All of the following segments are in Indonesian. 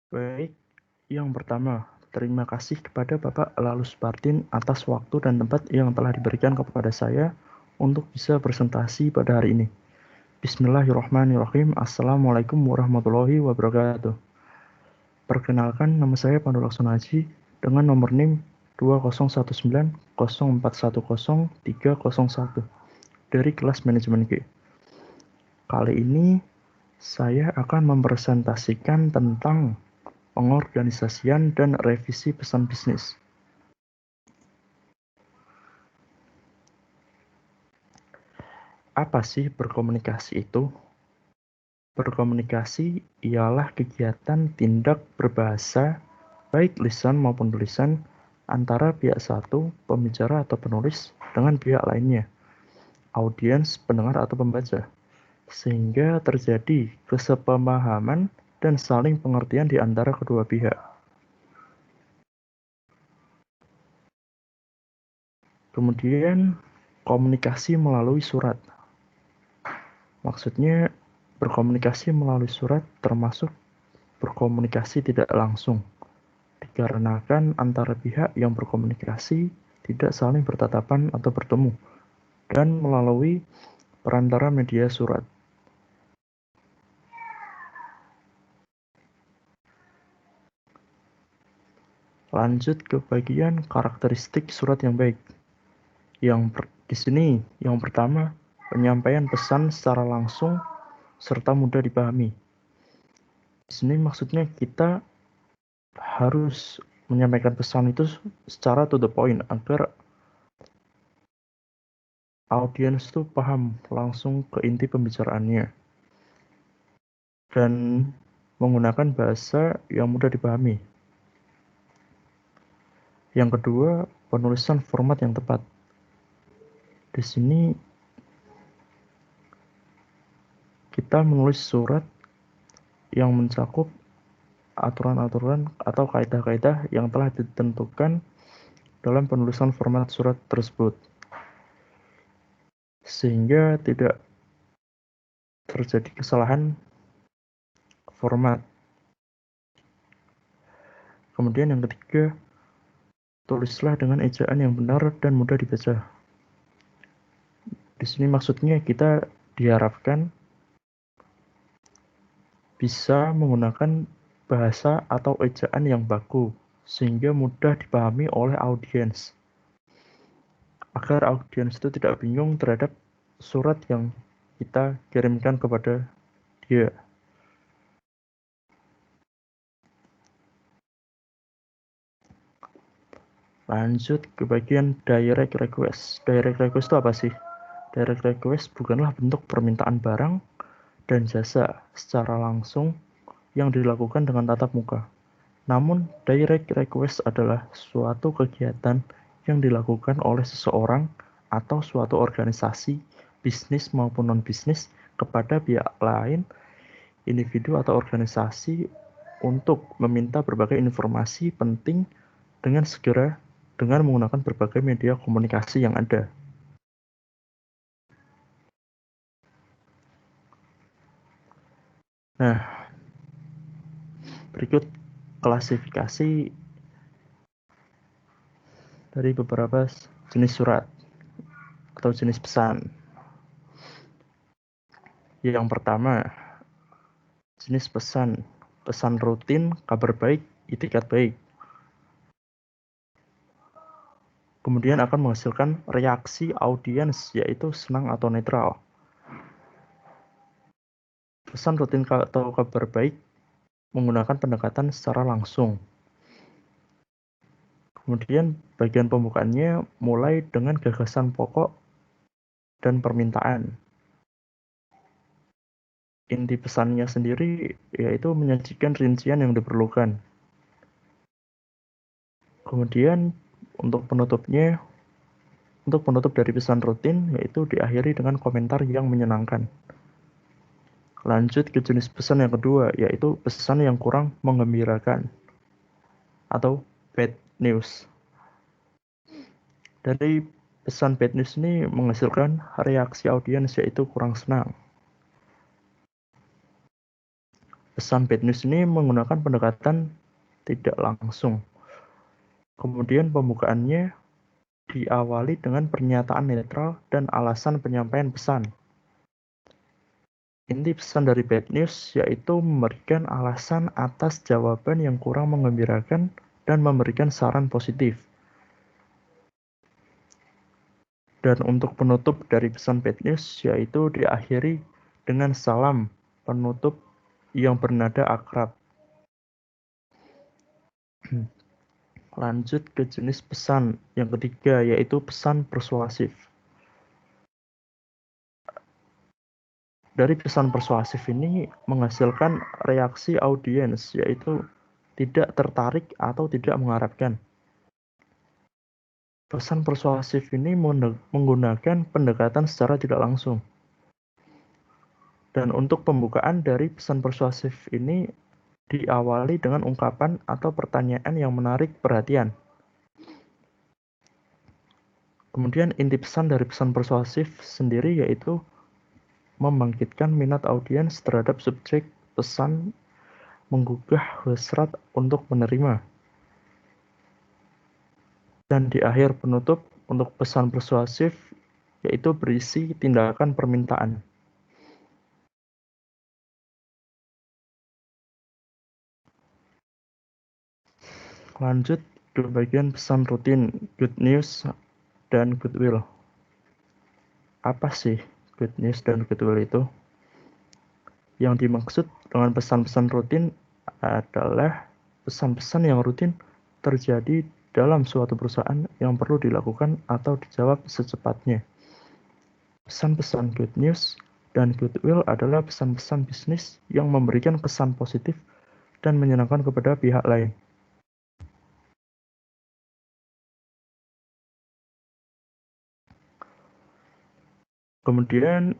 Baik, yang pertama, terima kasih kepada Bapak Lalu Spartin atas waktu dan tempat yang telah diberikan kepada saya untuk bisa presentasi pada hari ini. Bismillahirrahmanirrahim. Assalamualaikum warahmatullahi wabarakatuh. Perkenalkan, nama saya Pandu Laksono Haji dengan nomor NIM 20190410300301 dari kelas manajemen G. Kali ini saya akan mempresentasikan tentang pengorganisasian dan revisi pesan bisnis. Apa sih berkomunikasi itu? Berkomunikasi ialah kegiatan tindak berbahasa, baik lisan maupun tulisan, antara pihak satu, pembicara atau penulis, dengan pihak lainnya, audiens, pendengar atau pembaca, sehingga terjadi kesepemahaman dan saling pengertian di antara kedua pihak. Kemudian, komunikasi melalui surat. Maksudnya, berkomunikasi melalui surat termasuk berkomunikasi tidak langsung, dikarenakan antara pihak yang berkomunikasi tidak saling bertatapan atau bertemu, dan melalui perantara media surat. Lanjut ke bagian karakteristik surat yang baik. Di sini, yang pertama, penyampaian pesan secara langsung serta mudah dipahami. Di sini maksudnya kita harus menyampaikan pesan itu secara to the point agar audiens tuh paham langsung ke inti pembicaraannya dan menggunakan bahasa yang mudah dipahami. Yang kedua, penulisan format yang tepat. Di sini kita menulis surat yang mencakup aturan-aturan atau kaidah-kaidah yang telah ditentukan dalam penulisan format surat tersebut, sehingga tidak terjadi kesalahan format. Kemudian yang ketiga, tulislah dengan ejaan yang benar dan mudah dibaca. Di sini maksudnya kita diharapkan bisa menggunakan bahasa atau ejaan yang baku sehingga mudah dipahami oleh audiens. Agar audiens itu tidak bingung terhadap surat yang kita kirimkan kepada dia. Lanjut ke bagian direct request. Direct request itu apa sih? Direct request bukanlah bentuk permintaan barang dan jasa secara langsung yang dilakukan dengan tatap muka. Namun, direct request adalah suatu kegiatan yang dilakukan oleh seseorang atau suatu organisasi, bisnis maupun non-bisnis, kepada pihak lain, individu atau organisasi untuk meminta berbagai informasi penting dengan segera dengan menggunakan berbagai media komunikasi yang ada. Nah, berikut klasifikasi dari beberapa jenis surat atau jenis pesan. Yang pertama, jenis pesan. Pesan rutin, kabar baik, itikat baik. Kemudian akan menghasilkan reaksi audiens, yaitu senang atau netral. Pesan rutin atau kabar baik menggunakan pendekatan secara langsung. Kemudian bagian pembukaannya mulai dengan gagasan pokok dan permintaan. Inti pesannya sendiri yaitu menyajikan rincian yang diperlukan. Kemudian untuk penutup dari pesan rutin yaitu diakhiri dengan komentar yang menyenangkan. Lanjut ke jenis pesan yang kedua, yaitu pesan yang kurang menggembirakan atau bad news. Dari pesan bad news ini menghasilkan reaksi audiens yaitu kurang senang. pesan bad news ini menggunakan pendekatan tidak langsung. Kemudian pembukaannya diawali dengan pernyataan netral dan alasan penyampaian pesan. Inti pesan dari bad news yaitu memberikan alasan atas jawaban yang kurang menggembirakan dan memberikan saran positif. Dan untuk penutup dari pesan bad news yaitu diakhiri dengan salam penutup yang bernada akrab. Lanjut ke jenis pesan yang ketiga yaitu pesan persuasif. Dari pesan persuasif ini menghasilkan reaksi audiens yaitu tidak tertarik atau tidak mengharapkan. Pesan persuasif ini menggunakan pendekatan secara tidak langsung. Dan untuk pembukaan dari pesan persuasif ini diawali dengan ungkapan atau pertanyaan yang menarik perhatian. Kemudian inti pesan dari pesan persuasif sendiri yaitu membangkitkan minat audiens terhadap subjek pesan, menggugah hasrat untuk menerima. Dan di akhir penutup untuk pesan persuasif yaitu berisi tindakan permintaan. Lanjut ke bagian pesan rutin good news dan goodwill. Apa sih good news dan goodwill itu? Yang dimaksud dengan pesan-pesan rutin adalah pesan-pesan yang rutin terjadi dalam suatu perusahaan yang perlu dilakukan atau dijawab secepatnya. Pesan-pesan good news dan goodwill adalah pesan-pesan bisnis yang memberikan kesan positif dan menyenangkan kepada pihak lain. Kemudian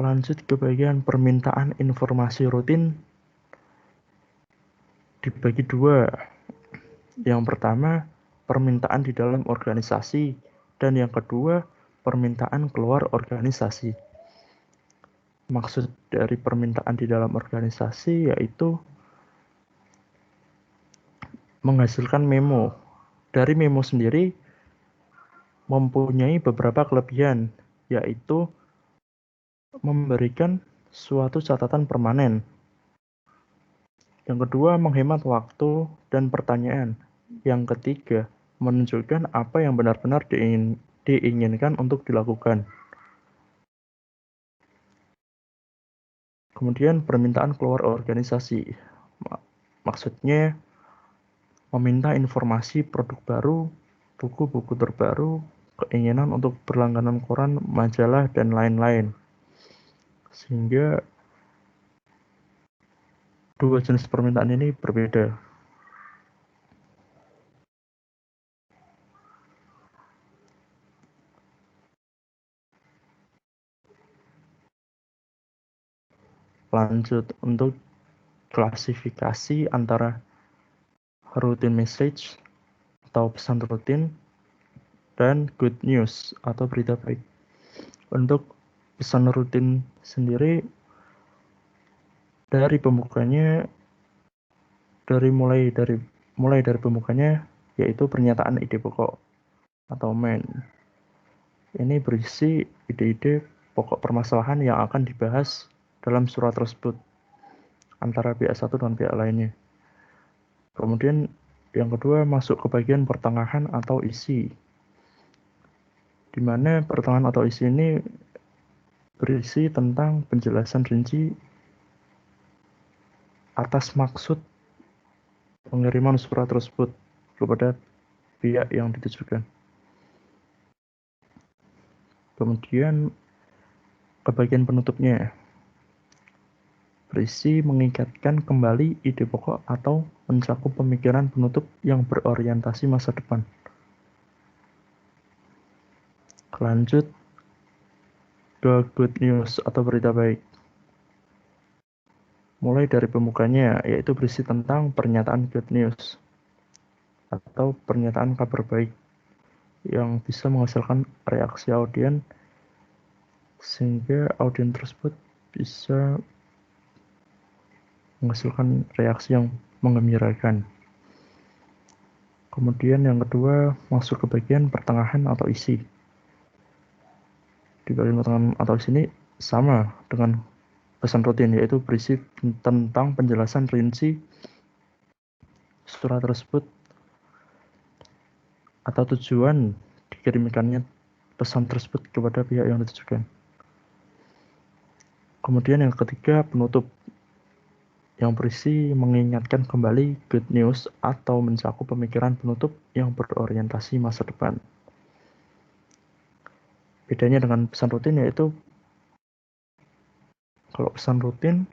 lanjut ke bagian permintaan informasi rutin dibagi dua. Yang pertama, permintaan di dalam organisasi, dan yang kedua, permintaan keluar organisasi. Maksud dari permintaan di dalam organisasi yaitu menghasilkan memo. Dari memo sendiri mempunyai beberapa kelebihan, yaitu memberikan suatu catatan permanen. Yang kedua, menghemat waktu dan pertanyaan. Yang ketiga, menunjukkan apa yang benar-benar diinginkan untuk dilakukan. Kemudian permintaan keluar organisasi. Maksudnya meminta informasi produk baru, buku-buku terbaru, keinginan untuk berlangganan koran, majalah, dan lain-lain. Sehingga dua jenis permintaan ini berbeda. Lanjut untuk klasifikasi antara routine message atau pesan rutin dan good news atau berita baik. Untuk pesan rutin sendiri dari pembukanya mulai dari pembukanya yaitu pernyataan ide pokok atau main. Ini berisi ide-ide pokok permasalahan yang akan dibahas dalam surat tersebut antara pihak satu dan pihak lainnya. Kemudian yang kedua masuk ke bagian pertengahan atau isi, di mana pertengahan atau isi ini berisi tentang penjelasan rinci atas maksud pengiriman surat tersebut kepada pihak yang ditujukan. Kemudian ke bagian penutupnya berisi mengikatkan kembali ide pokok atau mencakup pemikiran penutup yang berorientasi masa depan. Lanjut ke good news atau berita baik. Mulai dari pembukanya, yaitu berisi tentang pernyataan good news atau pernyataan kabar baik yang bisa menghasilkan reaksi audiens sehingga audiens tersebut bisa menghasilkan reaksi yang menggembirakan. Kemudian yang kedua, masuk ke bagian pertengahan atau isi. Di bagian pertengahan atau isi ini sama dengan pesan rutin, yaitu berisi tentang penjelasan rinci surat tersebut atau tujuan dikirimkannya pesan tersebut kepada pihak yang ditujukan. Kemudian yang ketiga, penutup, yang berisi mengingatkan kembali good news atau mencakup pemikiran penutup yang berorientasi masa depan. Bedanya dengan pesan rutin yaitu kalau pesan rutin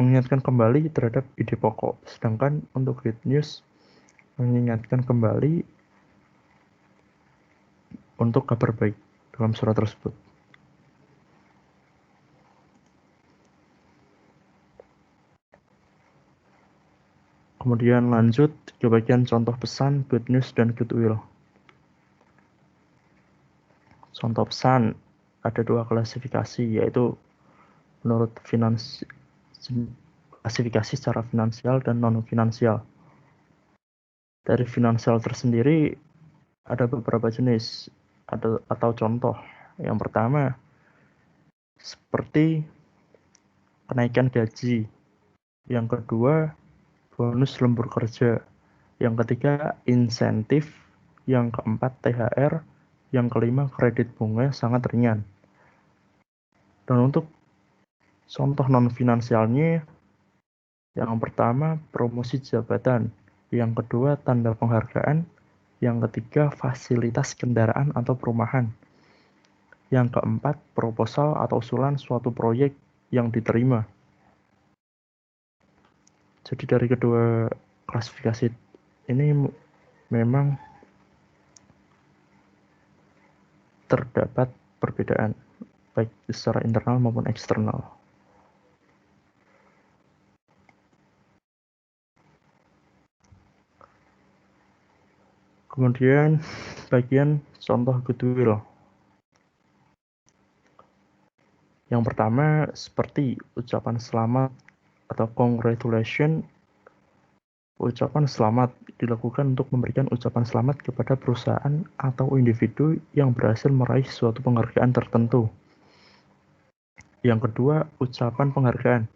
mengingatkan kembali terhadap ide pokok, sedangkan untuk good news mengingatkan kembali untuk kabar baik dalam surat tersebut. Kemudian lanjut ke bagian contoh pesan good news dan goodwill. Contoh pesan ada dua klasifikasi, yaitu menurut klasifikasi secara finansial dan non-finansial. Dari finansial tersendiri ada beberapa jenis atau contoh. Yang pertama, seperti kenaikan gaji. Yang kedua, bonus lembur kerja. Yang ketiga, insentif. Yang keempat, THR. Yang kelima, kredit bunga sangat ringan. Dan untuk contoh non-finansialnya, yang pertama, promosi jabatan. Yang kedua, tanda penghargaan. Yang ketiga, fasilitas kendaraan atau perumahan. Yang keempat, proposal atau usulan suatu proyek yang diterima. Jadi dari kedua klasifikasi ini memang terdapat perbedaan, baik secara internal maupun eksternal. Kemudian bagian contoh goodwill. Yang pertama seperti ucapan selamat atau congratulation. Ucapan selamat dilakukan untuk memberikan ucapan selamat kepada perusahaan atau individu yang berhasil meraih suatu penghargaan tertentu. Yang kedua, ucapan penghargaan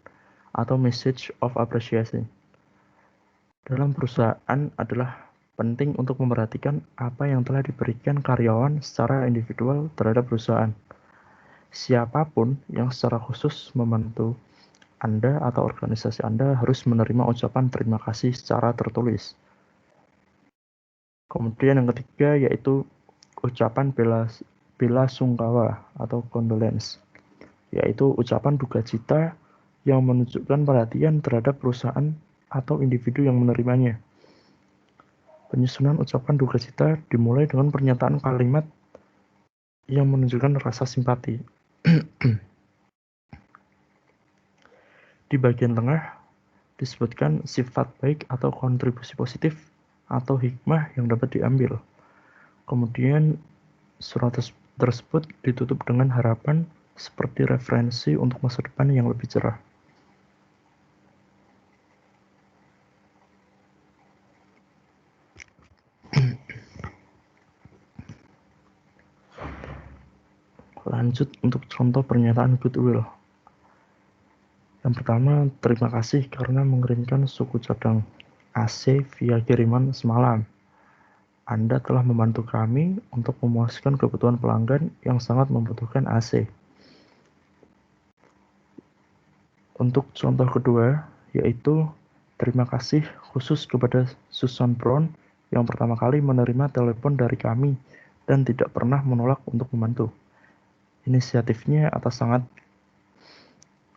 atau message of appreciation. Dalam perusahaan adalah penting untuk memperhatikan apa yang telah diberikan karyawan secara individual terhadap perusahaan. Siapapun yang secara khusus membantu Anda atau organisasi Anda harus menerima ucapan terima kasih secara tertulis. Kemudian yang ketiga yaitu ucapan bela sungkawa atau condolence, yaitu ucapan duka cita yang menunjukkan perhatian terhadap perusahaan atau individu yang menerimanya. Penyusunan ucapan duka cita dimulai dengan pernyataan kalimat yang menunjukkan rasa simpati. Di bagian tengah disebutkan sifat baik atau kontribusi positif atau hikmah yang dapat diambil. Kemudian surat tersebut ditutup dengan harapan seperti referensi untuk masa depan yang lebih cerah. Lanjut untuk contoh pernyataan goodwill. Yang pertama, terima kasih karena mengirimkan suku cadang AC via kiriman semalam. Anda telah membantu kami untuk memuaskan kebutuhan pelanggan yang sangat membutuhkan AC. Untuk contoh kedua, yaitu terima kasih khusus kepada Susan Brown yang pertama kali menerima telepon dari kami dan tidak pernah menolak untuk membantu.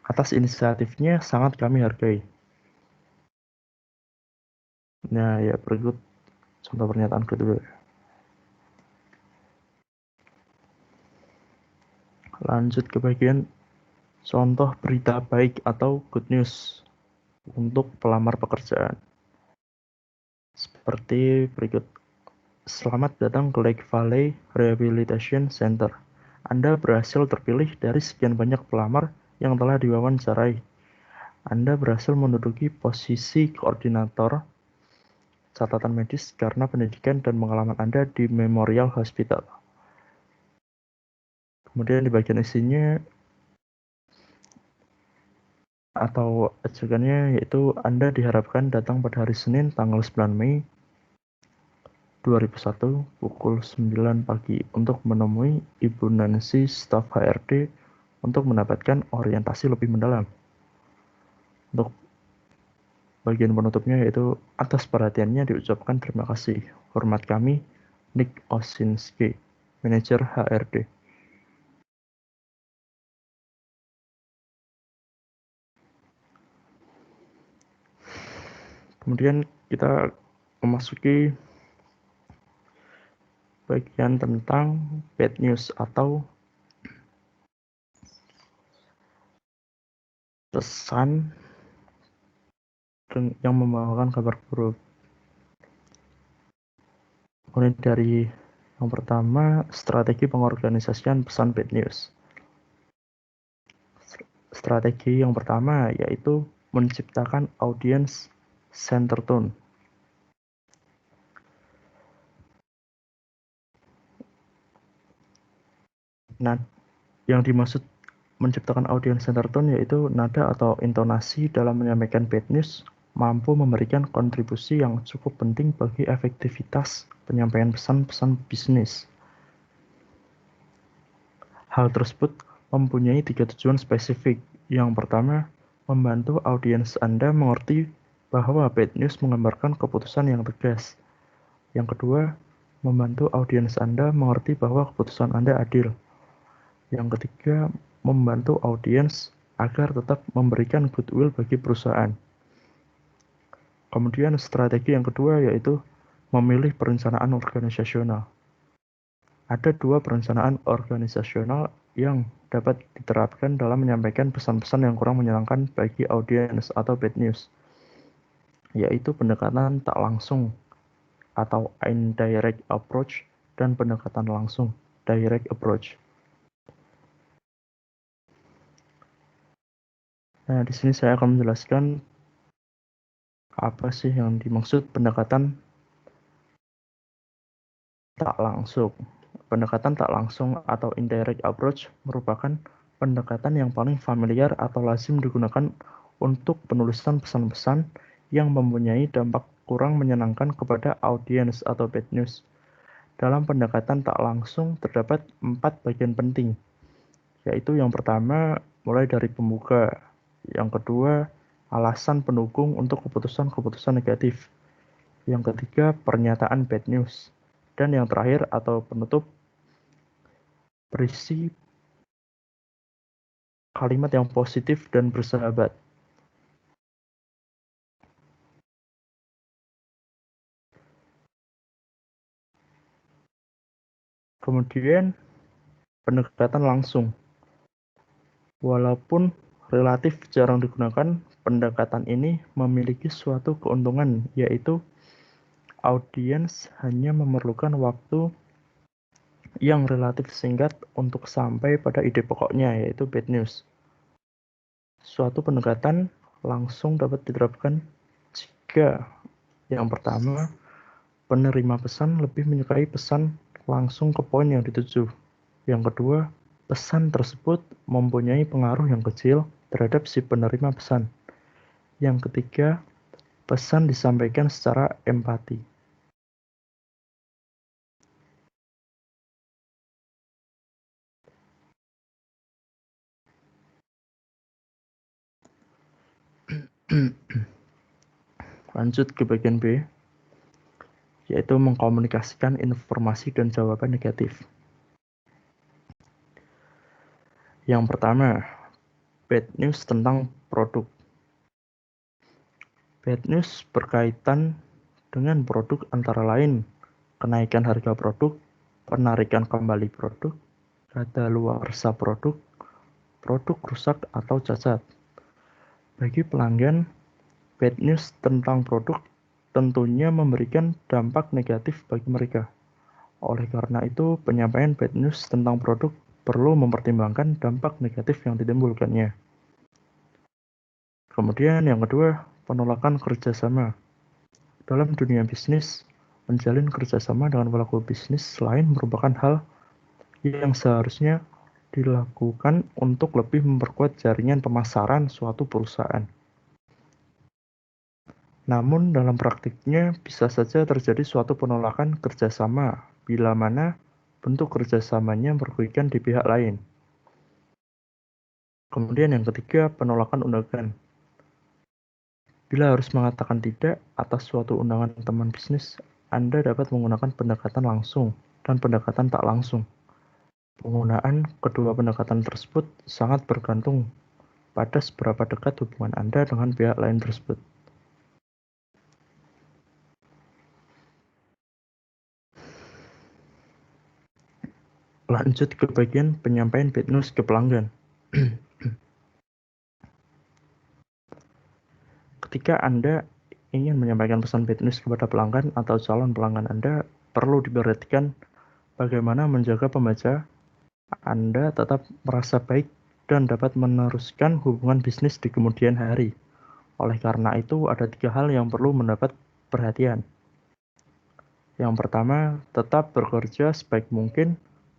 Atas inisiatifnya sangat kami hargai. Nah, ya berikut contoh pernyataan kedua. Lanjut ke bagian contoh berita baik atau good news untuk pelamar pekerjaan. Seperti berikut. Selamat datang ke Lake Valley Rehabilitation Center. Anda berhasil terpilih dari sekian banyak pelamar yang telah diwawancarai. Anda berhasil menduduki posisi koordinator catatan medis karena pendidikan dan pengalaman Anda di Memorial Hospital. Kemudian di bagian isinya atau ajakannya yaitu Anda diharapkan datang pada hari Senin tanggal 9 Mei 2001 pukul 9 pagi untuk menemui Ibu Nancy, staf HRD, untuk mendapatkan orientasi lebih mendalam. Untuk bagian penutupnya yaitu atas perhatiannya diucapkan terima kasih. Hormat kami, Nick Osinski, manajer HRD. Kemudian kita memasuki bagian tentang bad news atau pesan yang membawakan kabar buruk. Mulai dari yang pertama, strategi pengorganisasian pesan bad news. Strategi yang pertama yaitu menciptakan audience center tone. Nah, yang dimaksud menciptakan audience center tone yaitu nada atau intonasi dalam menyampaikan bad news mampu memberikan kontribusi yang cukup penting bagi efektivitas penyampaian pesan-pesan bisnis. Hal tersebut mempunyai 3 tujuan spesifik. Yang pertama, membantu audiens Anda mengerti bahwa bad news menggambarkan keputusan yang tegas. Yang kedua, membantu audiens Anda mengerti bahwa keputusan Anda adil. Yang ketiga, membantu audiens agar tetap memberikan goodwill bagi perusahaan. Kemudian strategi yang kedua yaitu memilih perencanaan organisasional. Ada 2 perencanaan organisasional yang dapat diterapkan dalam menyampaikan pesan-pesan yang kurang menyenangkan bagi audiens atau bad news, yaitu pendekatan tak langsung atau indirect approach dan pendekatan langsung direct approach. Nah, di sini saya akan menjelaskan apa sih yang dimaksud pendekatan tak langsung. Pendekatan tak langsung atau indirect approach merupakan pendekatan yang paling familiar atau lazim digunakan untuk penulisan pesan-pesan yang mempunyai dampak kurang menyenangkan kepada audiens atau bad news. Dalam pendekatan tak langsung terdapat 4 bagian penting, yaitu yang pertama mulai dari pembuka, yang kedua alasan pendukung untuk keputusan-keputusan negatif, yang ketiga pernyataan bad news, dan yang terakhir atau penutup berisi kalimat yang positif dan bersahabat. Kemudian pendekatan langsung. Walaupun relatif jarang digunakan, pendekatan ini memiliki suatu keuntungan, yaitu audiens hanya memerlukan waktu yang relatif singkat untuk sampai pada ide pokoknya, yaitu bad news. Suatu pendekatan langsung dapat diterapkan jika yang pertama, penerima pesan lebih menyukai pesan langsung ke poin yang dituju. Yang kedua, pesan tersebut mempunyai pengaruh yang kecil terhadap si penerima pesan. Yang ketiga, pesan disampaikan secara empati. Lanjut ke bagian B, yaitu mengkomunikasikan informasi dan jawaban negatif. Yang pertama, bad news tentang produk. Bad news berkaitan dengan produk antara lain kenaikan harga produk, penarikan kembali produk, kadaluarsa produk, produk rusak atau cacat. Bagi pelanggan, bad news tentang produk tentunya memberikan dampak negatif bagi mereka. Oleh karena itu, penyampaian bad news tentang produk perlu mempertimbangkan dampak negatif yang ditimbulkannya. Kemudian yang kedua, penolakan kerjasama. Dalam dunia bisnis, menjalin kerjasama dengan pelaku bisnis lain merupakan hal yang seharusnya dilakukan untuk lebih memperkuat jaringan pemasaran suatu perusahaan. Namun dalam praktiknya bisa saja terjadi suatu penolakan kerjasama bila mana bentuk kerjasamanya merugikan di pihak lain. Kemudian yang ketiga, penolakan undangan. Bila harus mengatakan tidak atas suatu undangan teman bisnis, Anda dapat menggunakan pendekatan langsung dan pendekatan tak langsung. Penggunaan kedua pendekatan tersebut sangat bergantung pada seberapa dekat hubungan Anda dengan pihak lain tersebut. Lanjut ke bagian penyampaian bad news ke pelanggan. Ketika Anda ingin menyampaikan pesan bad news kepada pelanggan atau calon pelanggan Anda, perlu diperhatikan bagaimana menjaga pembaca Anda tetap merasa baik dan dapat meneruskan hubungan bisnis di kemudian hari. Oleh karena itu, ada 3 hal yang perlu mendapat perhatian. Yang pertama, tetap bekerja sebaik mungkin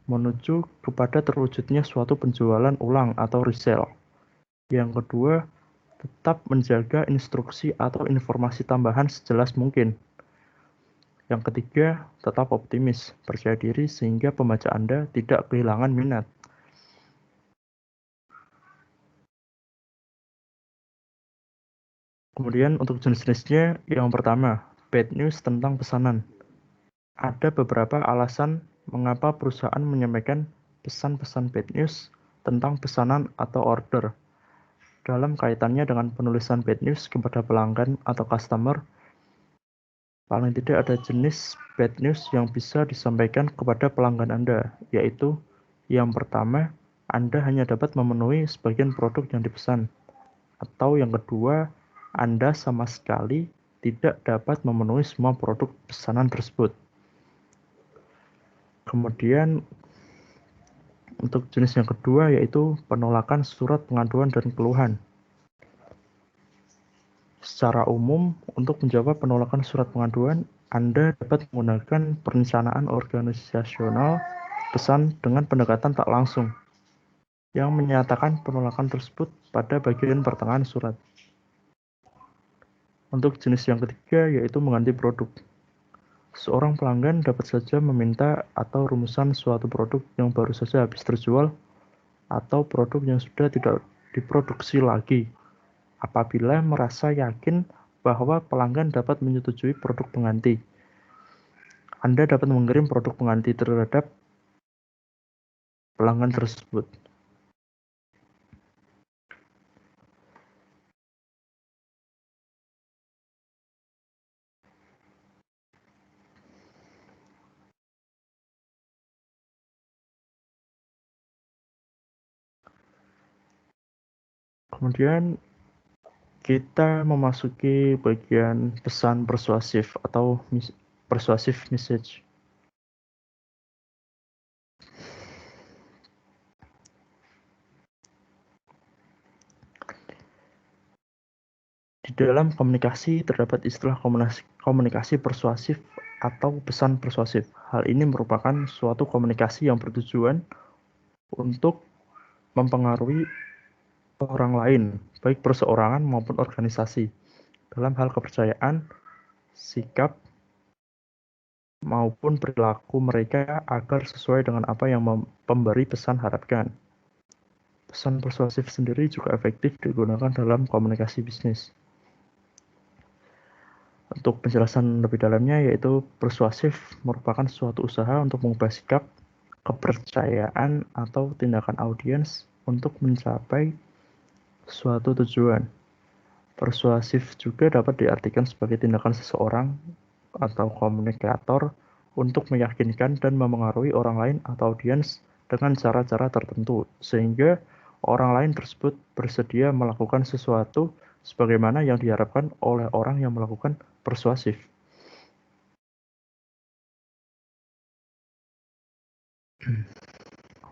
menuju kepada terwujudnya suatu penjualan ulang atau resell. Yang kedua, tetap menjaga instruksi atau informasi tambahan sejelas mungkin. Yang ketiga, tetap optimis, percaya diri sehingga pembaca Anda tidak kehilangan minat. Kemudian untuk jenis-jenisnya, yang pertama, bad news tentang pesanan. Ada beberapa alasan mengapa perusahaan menyampaikan pesan-pesan bad news tentang pesanan atau order. Dalam kaitannya dengan penulisan bad news kepada pelanggan atau customer, paling tidak ada jenis bad news yang bisa disampaikan kepada pelanggan Anda, yaitu yang pertama, Anda hanya dapat memenuhi sebagian produk yang dipesan. Atau yang kedua, Anda sama sekali tidak dapat memenuhi semua produk pesanan tersebut. Kemudian untuk jenis yang kedua yaitu penolakan surat pengaduan dan keluhan. Secara umum, untuk menjawab penolakan surat pengaduan, Anda dapat menggunakan perencanaan organisasional pesan dengan pendekatan tak langsung, yang menyatakan penolakan tersebut pada bagian pertengahan surat. Untuk jenis yang ketiga yaitu mengganti produk. Seorang pelanggan dapat saja meminta atau rumusan suatu produk yang baru saja habis terjual atau produk yang sudah tidak diproduksi lagi apabila merasa yakin bahwa pelanggan dapat menyetujui produk pengganti. Anda dapat mengirim produk pengganti terhadap pelanggan tersebut. Kemudian kita memasuki bagian pesan persuasif atau persuasive message. Di dalam komunikasi terdapat istilah komunikasi persuasif atau pesan persuasif. Hal ini merupakan suatu komunikasi yang bertujuan untuk mempengaruhi orang lain, baik perseorangan maupun organisasi, dalam hal kepercayaan, sikap, maupun perilaku mereka agar sesuai dengan apa yang pemberi pesan harapkan. Pesan persuasif sendiri juga efektif digunakan dalam komunikasi bisnis. Untuk penjelasan lebih dalamnya yaitu persuasif merupakan suatu usaha untuk mengubah sikap, kepercayaan, atau tindakan audiens untuk mencapai suatu tujuan. Persuasif juga dapat diartikan sebagai tindakan seseorang atau komunikator untuk meyakinkan dan memengaruhi orang lain atau audiens dengan cara-cara tertentu, sehingga orang lain tersebut bersedia melakukan sesuatu sebagaimana yang diharapkan oleh orang yang melakukan persuasif.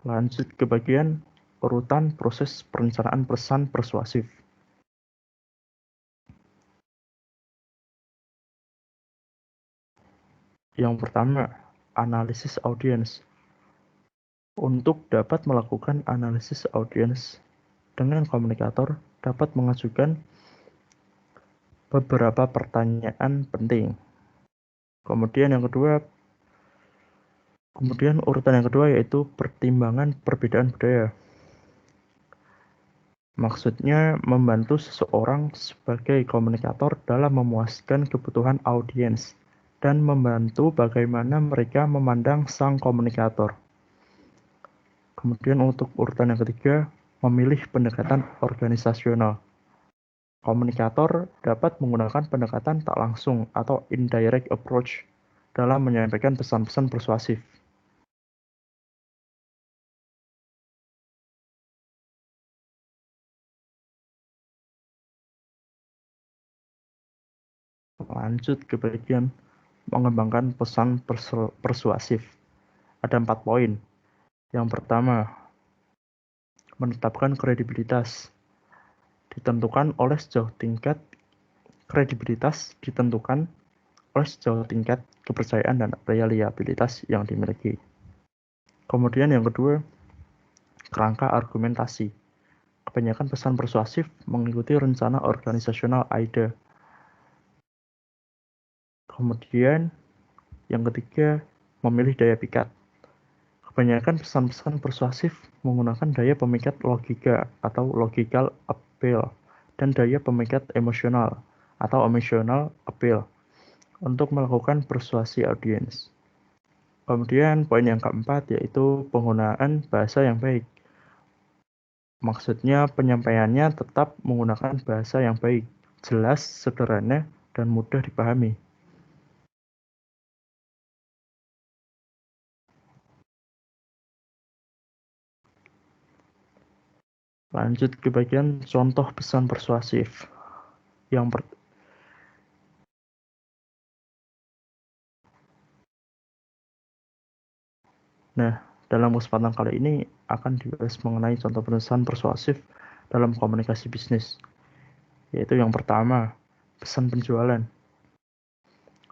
Lanjut ke bagian urutan proses perencanaan pesan persuasif. Yang pertama, analisis audiens. Untuk dapat melakukan analisis audiens dengan komunikator dapat mengajukan beberapa pertanyaan penting. Kemudian urutan yang kedua yaitu pertimbangan perbedaan budaya. Maksudnya membantu seseorang sebagai komunikator dalam memuaskan kebutuhan audiens dan membantu bagaimana mereka memandang sang komunikator. Kemudian untuk urutan yang ketiga, memilih pendekatan organisasional. Komunikator dapat menggunakan pendekatan tak langsung atau indirect approach dalam menyampaikan pesan-pesan persuasif. Lanjut ke bagian mengembangkan pesan persuasif. Ada 4 poin. Yang pertama, menetapkan kredibilitas. Kredibilitas ditentukan oleh sejauh tingkat kepercayaan dan reliabilitas yang dimiliki. Kemudian yang kedua, kerangka argumentasi. Kebanyakan pesan persuasif mengikuti rencana organisasional AIDA. Kemudian yang ketiga, memilih daya pikat. Kebanyakan pesan-pesan persuasif menggunakan daya pemikat logika atau logical appeal dan daya pemikat emosional atau emotional appeal untuk melakukan persuasi audiens. Kemudian poin yang keempat yaitu penggunaan bahasa yang baik. Maksudnya penyampaiannya tetap menggunakan bahasa yang baik, jelas, sederhana, dan mudah dipahami. Lanjut ke bagian contoh pesan persuasif. Nah, dalam kesempatan kali ini akan dibahas mengenai contoh pesan persuasif dalam komunikasi bisnis. Yaitu yang pertama, pesan penjualan.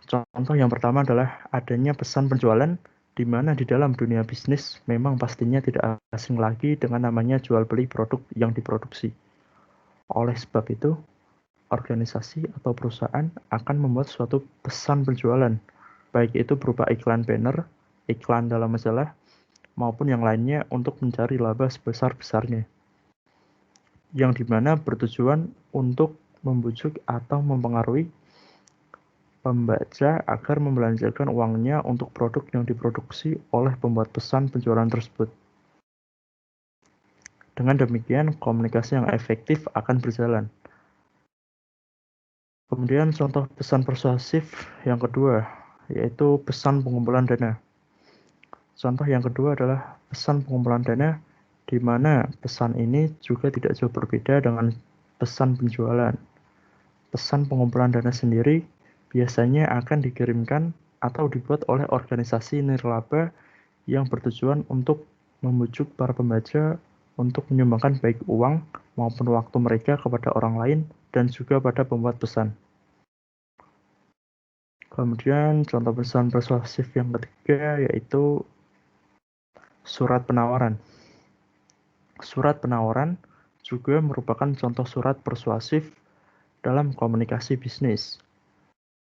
Contoh yang pertama adalah adanya pesan penjualan di mana di dalam dunia bisnis memang pastinya tidak asing lagi dengan namanya jual beli produk yang diproduksi. Oleh sebab itu, organisasi atau perusahaan akan membuat suatu pesan penjualan, baik itu berupa iklan banner, iklan dalam majalah, maupun yang lainnya untuk mencari laba sebesar-besarnya. Yang dimana bertujuan untuk membujuk atau mempengaruhi pembaca agar membelanjakan uangnya untuk produk yang diproduksi oleh pembuat pesan penjualan tersebut. Dengan demikian, komunikasi yang efektif akan berjalan. Kemudian contoh pesan persuasif yang kedua, yaitu pesan pengumpulan dana. Contoh yang kedua adalah pesan pengumpulan dana, di mana pesan ini juga tidak jauh berbeda dengan pesan penjualan. Pesan pengumpulan dana sendiri biasanya akan dikirimkan atau dibuat oleh organisasi nirlaba yang bertujuan untuk membujuk para pembaca untuk menyumbangkan baik uang maupun waktu mereka kepada orang lain dan juga pada pembuat pesan. Kemudian contoh pesan persuasif yang ketiga yaitu surat penawaran. Surat penawaran juga merupakan contoh surat persuasif dalam komunikasi bisnis,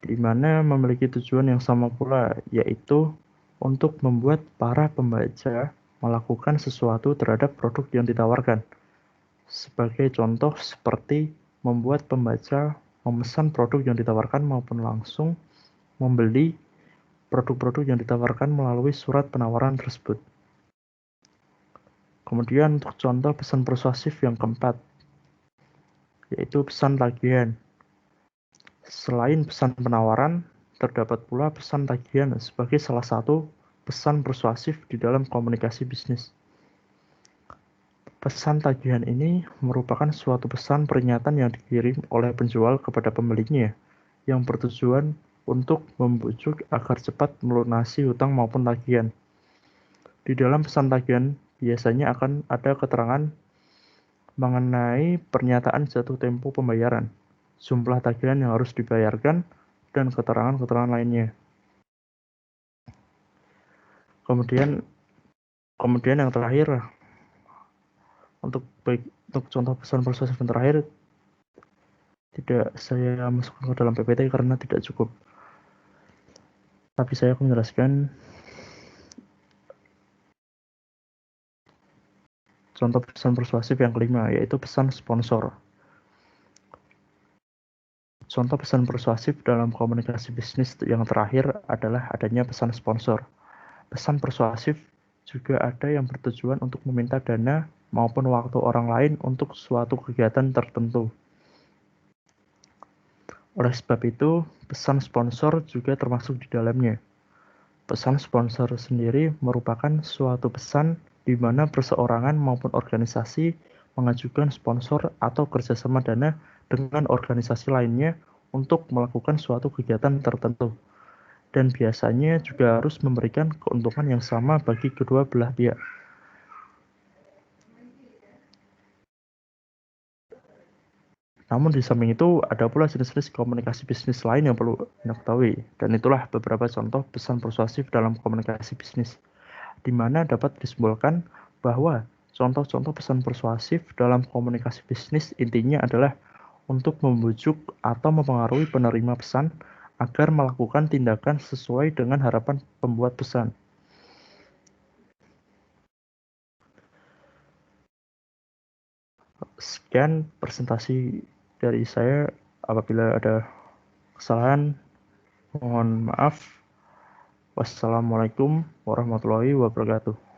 di mana memiliki tujuan yang sama pula, yaitu untuk membuat para pembaca melakukan sesuatu terhadap produk yang ditawarkan. Sebagai contoh seperti membuat pembaca memesan produk yang ditawarkan maupun langsung membeli produk-produk yang ditawarkan melalui surat penawaran tersebut. Kemudian untuk contoh pesan persuasif yang keempat, yaitu pesan tagihan. Selain pesan penawaran, terdapat pula pesan tagihan sebagai salah satu pesan persuasif di dalam komunikasi bisnis. Pesan tagihan ini merupakan suatu pesan peringatan yang dikirim oleh penjual kepada pembelinya yang bertujuan untuk membujuk agar cepat melunasi hutang maupun tagihan. Di dalam pesan tagihan biasanya akan ada keterangan mengenai pernyataan jatuh tempo pembayaran, jumlah tagihan yang harus dibayarkan, dan keterangan-keterangan lainnya. Kemudian yang terakhir, untuk contoh pesan persuasif yang terakhir tidak saya masukkan ke dalam PPT karena tidak cukup. Tapi saya akan menjelaskan contoh pesan persuasif yang kelima, yaitu pesan sponsor. Contoh pesan persuasif dalam komunikasi bisnis yang terakhir adalah adanya pesan sponsor. Pesan persuasif juga ada yang bertujuan untuk meminta dana maupun waktu orang lain untuk suatu kegiatan tertentu. Oleh sebab itu, pesan sponsor juga termasuk di dalamnya. Pesan sponsor sendiri merupakan suatu pesan di mana perseorangan maupun organisasi mengajukan sponsor atau kerjasama dana dengan organisasi lainnya untuk melakukan suatu kegiatan tertentu, dan biasanya juga harus memberikan keuntungan yang sama bagi kedua belah pihak. Namun di samping itu ada pula jenis-jenis komunikasi bisnis lain yang perlu Anda ketahui, dan itulah beberapa contoh pesan persuasif dalam komunikasi bisnis, di mana dapat disimpulkan bahwa contoh-contoh pesan persuasif dalam komunikasi bisnis intinya adalah untuk membujuk atau mempengaruhi penerima pesan agar melakukan tindakan sesuai dengan harapan pembuat pesan. Sekian presentasi dari saya. Apabila ada kesalahan, mohon maaf. Wassalamualaikum warahmatullahi wabarakatuh.